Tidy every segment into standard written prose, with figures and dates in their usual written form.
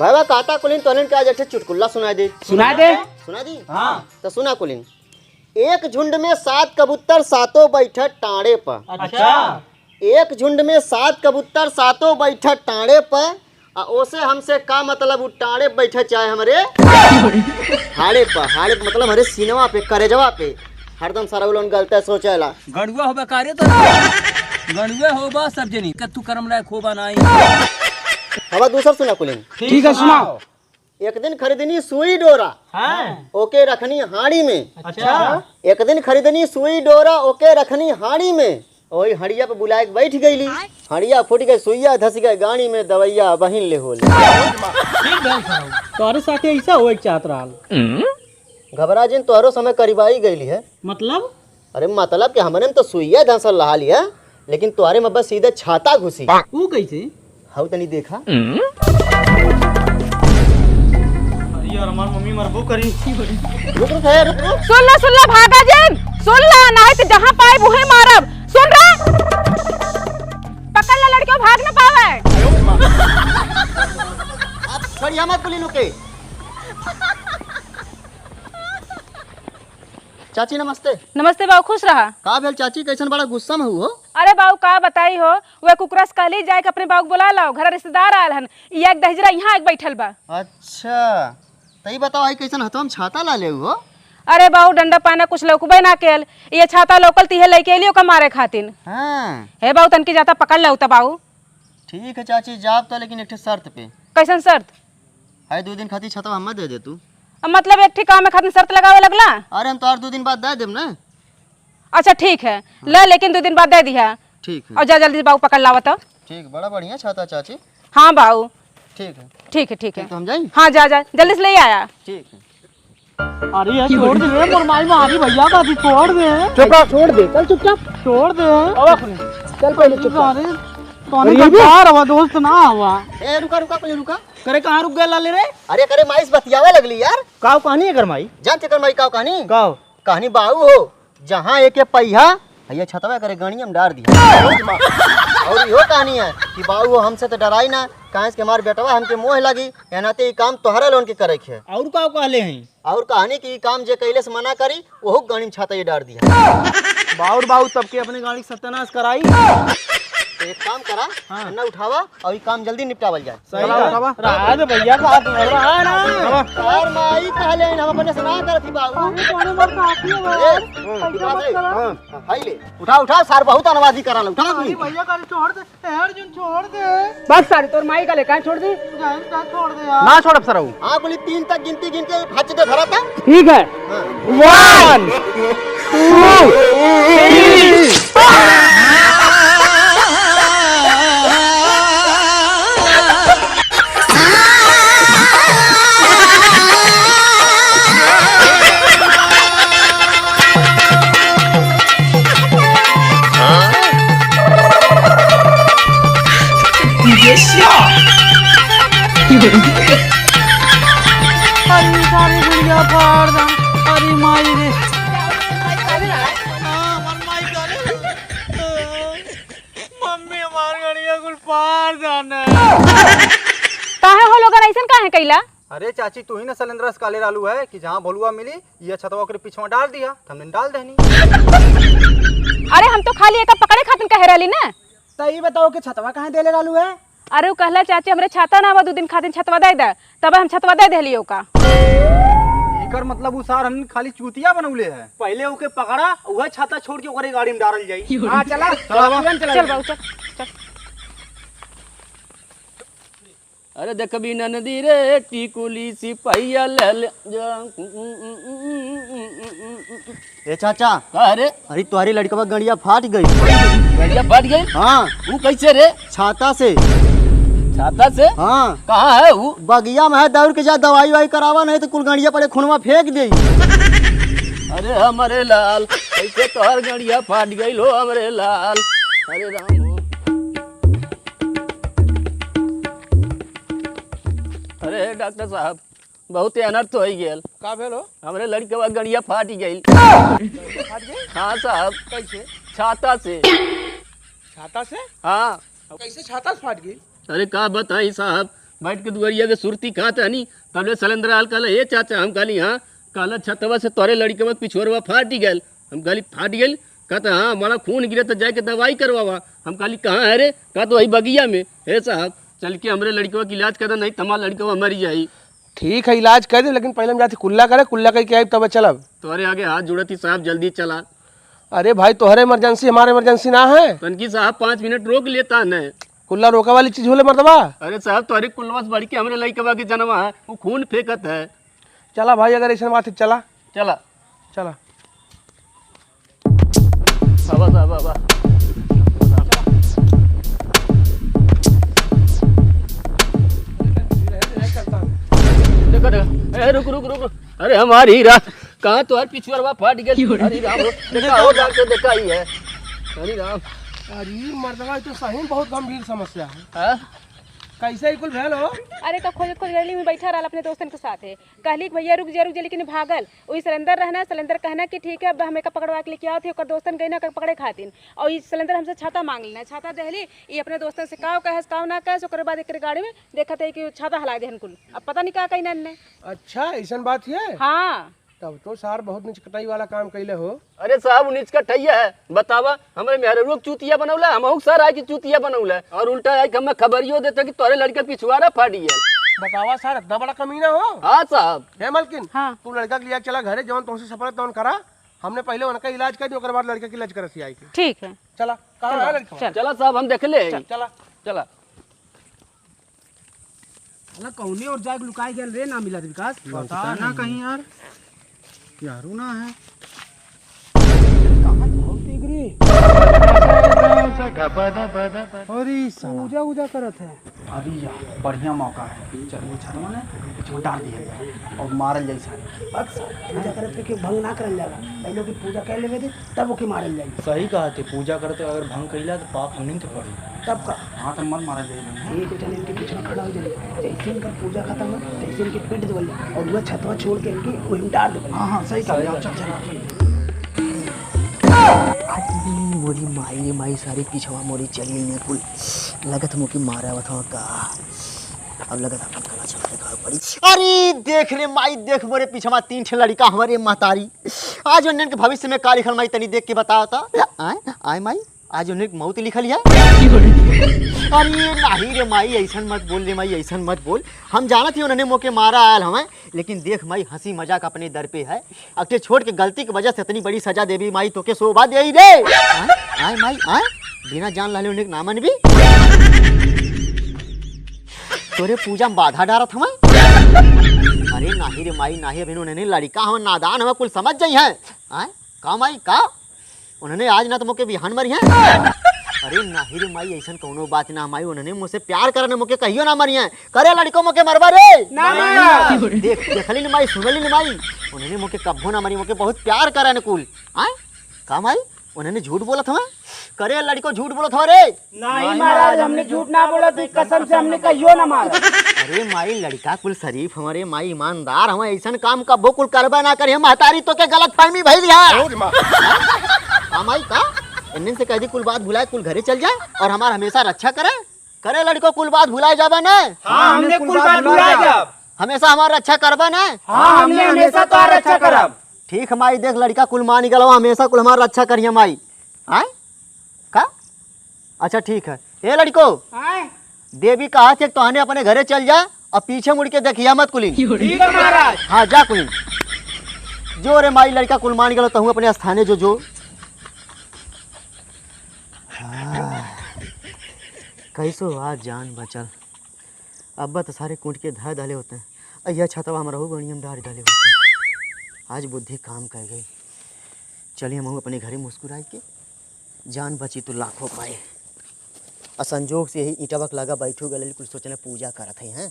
भाई कहता कुलीन तोलिन के आज एक चुटकुल्ला सुना दे। सुना दे। सुना दी। हाँ तो सुना कुलीन। एक झुंड में 7 कबूतर सातों बैठे टाड़े पर। अच्छा। एक झुंड में 7 कबूतर सातों बैठे टाड़े पर, ओसे हमसे का मतलब टाड़े बैठे चाहे हमारे हाड़े पर मतलब हमारे सीनवा पे करेजवा पे हरदम सारा उलन गलत सोचेला। गड़ुआ होबा कारे तो गड़ुआ होबा सब जनी कत्तू करम लायक होबा नहीं। हवा दूसरा सुना कुलीन। ठीक है सुनाओ। एक दिन खरीदनी सुई डोरा। हाँ। ओके रखनी हाड़ी में। अच्छा। एक दिन खरीदनी सुई डोरा ओके रखनी हाड़ी में, वही हड़िया पे बुलाए के बैठ गईली। हड़िया फूट गई, सुइया धस गए, गाड़ी में दवैया बहिन ले होल। तोरे साथे ऐसा होए चाहत रहल। घबरा जिन तोहरो समय करीबाई गईली है। मतलब? अरे मतलब कि हमने तो सुइया धसल रहा लिया, लेकिन तुम्हारे में बस सीधे छाता घुसी। वो कैसे? हाउ तनी देखा। अरे यार हमार मम्मी मरबो करी। रुक रुक। सुन ला भागा जन, सुन ला नहीं तो जहाँ पाए वहीं मारब। सुन रहा? पकड़ ला लड़कियों, भाग न पावे। आप बढ़िया मत कुलीन के। चाची नमस्ते। नमस्ते बाबू, खुश रहा। का भेल चाची, कैसन बड़ा गुस्सा में हो? अरे बाबू का बताई हो, वे कुकरस कहली जाए के अपने बाबू बुला लाओ, घर रिश्तेदार आयल हन, एक दहजरा यहाँ एक बैठल बा। अच्छा तई बताओ आई कैसन हतम छाता ला ले हो? अरे बाबू डंडा पाना कुछ लौकबे ना केल, ये छाता लोकल तीहे लेके एलियो का मारे खातिन। हाँ हे बाबू तनकी जाता पकड़ लो तब बाबू। ठीक है चाची जाब तो, लेकिन एक शर्त पे। कैसन शर्त? हाय 2 दिन खातिर छतवा हम दे दे तू। मतलब एक ठिका में खातिर शर्त लगावे लगला? अरे हम तो और 2 दिन बाद दे देम ना। अच्छा ठीक है, ले लेकिन 2 दिन बाद दे दिया। ठीक है। और जा जल्दी बाबू पकड़ लावा तो। ठीक, बड़ा बढ़िया छाता चाची। हाँ बाबू ठीक है। ठीक है ठीक है। तो हम जाएं? हाँ जा जल्दी से ले आया। ठीक है। अरे यार छोड़ दे रे, मोर माई मारी भैया का भी छोड़ दे। छोड़ दे, चल चुपचाप छोड़ दे। चल पहले चुपचाप। अरे तोने गद्दार हवा दोस्त ना हवा। ए रुका पहले रुका। करे कहाँ रुक गया लाले रे? अरे करे माइस बतियावे लगली यार। काव कहानी है गरमाई? जानते कर माई का कहानी? काव कहानी बाऊ हो, जहाँ एक पहिया भैया छतवा करे गणिया में डार दिया। और यो कहानी है कि बाऊ हमसे तो डराई ना, काहे के हमार बेटवा हमके मोह लगी, एनाते ई काम तोहरा लोन के करे के। और काव कहले हैं? और कहानी की काम जे कैले से मना करी ओहो गणी में छाता ये डार दिया। बाऊ तब के अपने गाड़ी सत्यानाश कराई। तो एक काम करा, ना उठावा और ये काम जल्दी निपटावल जाए। सही उठावा। रात भैया का हाथ लग रहा है ना। और माई कहले हम अपने से ना करती बाबू। तोने मर काफी है। हाय ले उठा सार बहुत अनवादी करा लो। उठा भैया का छोड़ दे, अर्जुन छोड़ दे। बस सारी तोर माई का लेकर छोड़ दी। छोड़ दे यार। ना छोड़ अब सराऊ। हाँ बोली 3 तक गिनती गिन के हच दे धरा था। ठीक है। 1 2 3। अरे सारी गुड़िया फाड़ दा। अरे माई रे। मम्मी हमार गड़िया कुल फाड़ जाना। काहे हो लोगन ऐसन काहे कैला? अरे चाची तू ही ना सलेंद्रस काले आलू है कि जहाँ भलुआ मिली ये छतवा के पीछे डाल दिया, हमने डाल देनी। अरे हम तो खाली एक पकड़े खातिर कहे रहली ना। सही बताओ कि छतवा कहाँ देले आलू है? अरे वो कहला चाची हमरे छाता ना बा 2 दिन खातिर छतवा दे दे, तब हम छतवा दे देलियो का। एकर मतलब उ सार हमने खाली चूतिया बनौले है। पहले ओके पकड़ा, वह छाता छोड़ के ओकरे गाड़ी में डालल जाई। हां चला चल बाबू चल। अरे देख भी नदी रे टिकुली सिपहिया ले ले। ए चाचा। अरे अरे तुम्हारी लड़का गड़िया फाट गई। गड़िया फट गई? हाँ। वो कैसे रे? छाता से। छाता से? हाँ। कहाँ है वो? बगिया में है, दौड़ के जा दवाई वाई करावा, नहीं तो कुल गड़िया पड़े खूनवा फेंक दे। अरे हमारे लाल कैसे तोहर गड़िया फाट गई लो हमारे लाल। अरे राम। अरे डॉक्टर साहब बहुत अनर्थ हो गया। का भेलो? हमारे लड़के का गड़िया फाट गई। फाट गई? हाँ साहब। कैसे? छाता से। छाता से? हाँ। कैसे छाता से फाट गई? अरे का बताई साहब, बैठ के दुआरिया के सुरती खात हनी तबले सिलेंडर आल कहला ए चाचा हम कहली हाँ कहला छतवा से तोरे लड़के मत पिछोरवा फाटी गल हम कहली फाट गल कहता हाँ बड़ा खून गिरे तो जाके दवाई करवावा हम कहली कहाँ है रे कहा तो वही बगिया में हे साहब चल के हमरे लड़के का इलाज कर नहीं तमाम लड़के मर जाई। ठीक है इलाज कर दे लेकिन पहले हम जाते कुल्ला करे कुल्ला करके आए तब चलब। तोरे आगे हाथ जुड़ती साहब जल्दी चला। अरे भाई तोहरे इमरजेंसी हमारे इमरजेंसी ना है। तनकी साहब 5 मिनट रोक लेता न कुल्ला रोका वाली चीज होले मर्दबा। अरे साहब तोहरे कुल्लवा से बढ़ के हमरे लड़कवा के जनवा है वो खून फेंकत है। चला भाई अगर ऐसा बात है चला चला चला बाबा बाबा देखो देखो ए रुक रुक रुक अरे हमारी हीरा कहाँ तो हर पिछुआ फाट गई। हरी राम देखा हो डॉक्टर देखा ही है। हरी राम अरे मर्दबा तो सही में बहुत गंभीर समस्या है। हाँ? कैसे कुल भेल हो? अरे तो खोज खोज गली में बैठा रहा अपने दोस्तन के साथ है कहली कि भैया रुक जा लेकिन भागल वही सिलेंडर रहना सिलेंडर कहना कि ठीक है अब हमें का पकड़वा के लेके आओ थे दोस्तन गई ना पकड़े खातिन और ये सिलेंडर हमसे छाता मांग लेना छाता दहली ये अपने दोस्तन से काव कहे ना कहे ओकर बाद एक गाड़ी में देखा थे कि छाता हला दे कुल अब पता नहीं का कहीं ने। अच्छा ऐसा बात है। हाँ तब तो सार बहुत नीच कटाई वाला काम कैले हो। अरे साहब नीच का ठैया है बतावा हमारे मेहरे लोग चूतिया बनौला हम सर आए कि चूतिया बनौला और उल्टा है कि हमें खबरियो देते कि तोरे लड़के पिछुआरा फाड़ी है। बतावा सर इतना बड़ा कमीना हो। हाँ साहब है मलकिन हाँ। तू लड़का के लिया चला घरे जवन तुमसे सफल तवन करा हमने पहले उनका इलाज कर दिया ओकर बाद लड़के के इलाज करसी आई के। ठीक है चला कहां है लड़का? चला साहब हम देख ले चला चला ना कौने और जाग लुकाई गेल रे ना मिला विकास बता ना कहीं यार यारू ना है पूजा उजा करत है। अभी यार बढ़िया मौका है चल वो छतवा ने इसमें डाल दिया जाए और मारल जाए सारे बस पूजा करे के भंग ना करल जाला पहले की पूजा कर लेवे दे तब ओके मारल जाए। सही कहा थे पूजा करते अगर भंग कइला तो पाप हमनी के पड़ी तब का हां तो मन मारल जाए एक जने के पीछे खड़ा हो जाए जैसे इनका पूजा खत्म हो तैसे इनके पेट देवल और वो छतवा छोड़ के इनके वहीं डाल देवल। हां सही कहा चल चल मोरी माई माई सारी पिछवा मोरी चली ने कुल लगत मुकी मारा था का अब लगत अपन कला चलते का पड़ी। अरे देख रे माई देख मोरे पिछवा 3 ठे लड़का हमारे महतारी आज उन्नन के भविष्य में का लिखल माई तनी देख के बताओ तो आय माई आज उन्हें मौत लिखल है। अरे नहीं रे माई ऐसा मत बोल रे माई ऐसा मत बोल हम जानत ही उन्होंने मोके मारा आयल हमें लेकिन देख माई हंसी मजाक अपने दर पे है अगले छोड़ के गलती की वजह से इतनी बड़ी सजा देवी माई तो के शोभा दे रे आय माई आय बिना जान लाले उन्हें ना मन भी तोरे पूजा में बाधा डारत हमें। अरे नाही रे माई नाही अभी उन्होंने लड़का हम नादान हमें कुल समझ जाई है आय का माई का उन्होंने आज ना तो मोके बिहान मरी है। अरे नाही रे माई ऐसा कोनो बात ना माई उन्होंने मुझसे प्यार करने मोके कहियो ना मरी है करे लड़को मोके मरवा रे ना देख देखली न माई सुनली न माई उन्होंने मोके कब्बो ना मरी मोके बहुत प्यार करे न कुल आय का माई उन्होंने झूठ बोला था करे लड़को झूठ बोला था रे नहीं महाराज हमने झूठ ना बोला थी कसम से हमने कहियो ना मारा। अरे माई लड़का कुल शरीफ हमारे माई ईमानदार हम ऐसा काम कब्बो कुल करबा ना करे महतारी तो के गलत फहमी भइल है माई का इन्हीं से कह दी कुल बात भुलाए कुल घरे चल जाए और हमारा हमेशा रक्षा करे करे लड़को कुल बात भुलाए जाबा ना। हाँ हमने कुल बात भुलाए जाब हमेशा हमारा रक्षा करबा ना। हाँ हमने हमेशा तो रक्षा करब। ठीक माई देख लड़का कुल मान गलो हमेशा कुल हमारा रक्षा करिए माई आय का अच्छा ठीक है ए लड़को देवी कहा थे तोहने अपने घरे चल जा और पीछे मुड़ के देखिया मत कुली ठीक है महाराज। हाँ जा कुली जो रे माई लड़का कुल मान गलो तो अपने स्थाने जो कैसो आज जान बचल अब तो सारे कूट के धा डाले होते हैं अय्या छतवा हमारा हो गणियम डाल डाले होते हैं आज बुद्धि काम कर गई चलिए हम अपने घरे मुस्कुराए के जान बची तो लाखों पाए और संजोग से यही ईटवक लगा बैठू गले कुछ सोचने पूजा करत हैं।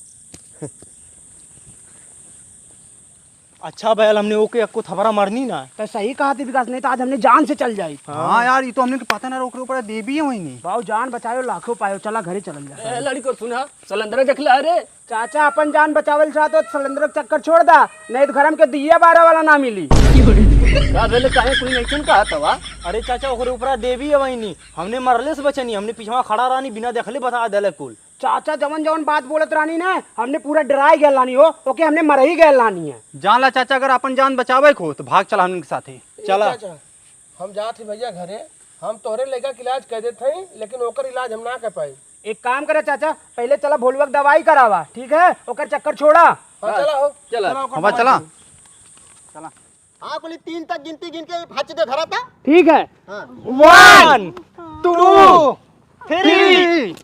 अच्छा बैल हमने ओके अक्को थबरा मरनी ना तो सही कहा थी विकास नहीं तो आज हमने जान से चल जाई। हाँ यार ये तो हमने पता ना रोकने ऊपर देवी है वही नहीं बाबू जान बचाओ लाखों पायो चला घरे चल जा। ए लड़को सुना सिलेंडर देखला अरे चाचा अपन जान बचावल चाहत तो सिलेंडर के चक्कर छोड़ दा नहीं तो घर में के दिया 12 वाला ना मिली। का भेले काहे कोई नहीं कहा तवा अरे चाचा ओकरे ऊपर देवी है वही नहीं हमने मरले से बचनी हमने पीछवा खड़ा रहनी बिना देखले बता देले कुल चाचा जवन जवन बात बोलत रानी ना हमने पूरा डराई गए लानी हो ओके हमने मर ही गए लानी है। जान ला चाचा, अगर अपन जान बचावे को तो भाग चला हमके साथे। चला चाचा हम जात ही भैया घरे, हम तोहरे लड़का के इलाज कर देते हैं, लेकिन ओकर इलाज हम ना कर पाई। एक काम करे चाचा, पहले चला भोलुआ दवाई करावा, ठीक है, ओकर चक्कर छोड़ा। हाँ चला हो चला हवा चला। हाँ कुली 3 तक गिनती गिन के हच दे धरा था। ठीक है, हाँ 1 2 3